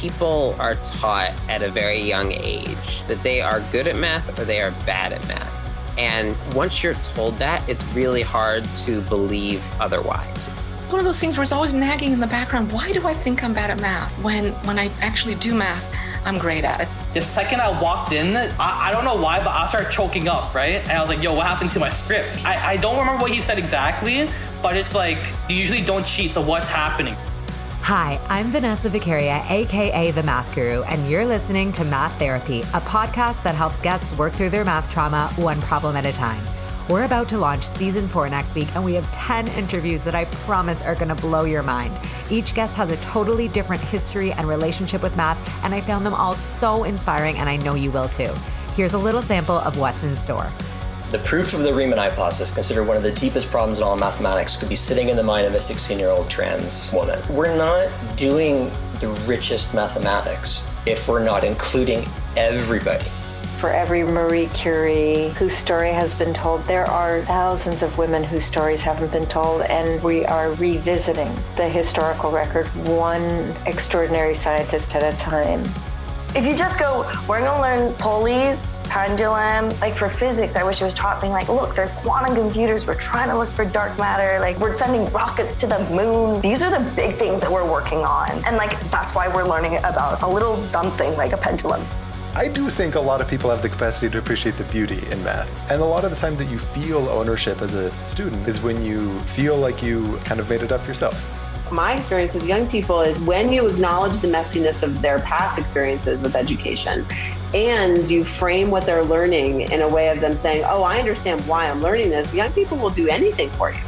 people are taught at a very young age that they are good at math or they are bad at math. And once you're told that, it's really hard to believe otherwise. One of those things where it's always nagging in the background. Why do I think I'm bad at math when I actually do math, I'm great at it? The second I walked in, I don't know why, but I started choking up, right? And I was like, yo, what happened to my script? I don't remember what he said exactly, but it's like, you usually don't cheat, so what's happening? Hi, I'm Vanessa Vicaria, aka The Math Guru, and you're listening to Math Therapy, a podcast that helps guests work through their math trauma one problem at a time. We're about to launch season 4 next week, and we have 10 interviews that I promise are gonna blow your mind. Each guest has a totally different history and relationship with math, and I found them all so inspiring, and I know you will too. Here's a little sample of what's in store. The proof of the Riemann hypothesis, considered one of the deepest problems in all mathematics, could be sitting in the mind of a 16-year-old trans woman. We're not doing the richest mathematics if we're not including everybody. For every Marie Curie whose story has been told, there are thousands of women whose stories haven't been told, and we are revisiting the historical record, one extraordinary scientist at a time. If you just go, we're gonna learn pulleys, pendulum, like for physics, I wish it was taught me like, look, they're quantum computers, we're trying to look for dark matter, like we're sending rockets to the moon. These are the big things that we're working on. And like, that's why we're learning about a little dumb thing like a pendulum. I do think a lot of people have the capacity to appreciate the beauty in math. And a lot of the time that you feel ownership as a student is when you feel like you kind of made it up yourself. My experience with young people is when you acknowledge the messiness of their past experiences with education and you frame what they're learning in a way of them saying, oh, I understand why I'm learning this, young people will do anything for you.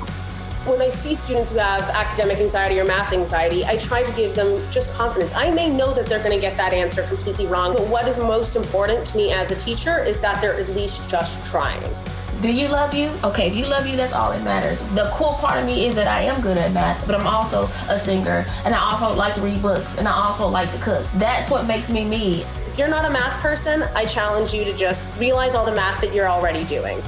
When I see students who have academic anxiety or math anxiety, I try to give them just confidence. I may know that they're going to get that answer completely wrong, but what is most important to me as a teacher is that they're at least just trying. Do you love you? Okay, if you love you, that's all that matters. The cool part of me is that I am good at math, but I'm also a singer, and I also like to read books, and I also like to cook. That's what makes me me. If you're not a math person, I challenge you to just realize all the math that you're already doing.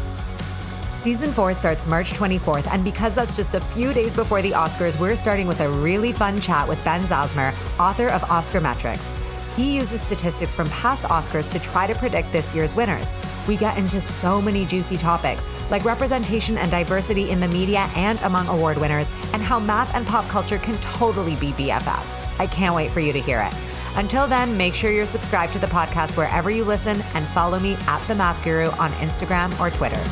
Season 4 starts March 24th, and because that's just a few days before the Oscars, we're starting with a really fun chat with Ben Zalzmer, author of Oscar Metrics. He uses statistics from past Oscars to try to predict this year's winners. We get into so many juicy topics, like representation and diversity in the media and among award winners, and how math and pop culture can totally be BFF. I can't wait for you to hear it. Until then, make sure you're subscribed to the podcast wherever you listen, and follow me at The Math Guru on Instagram or Twitter.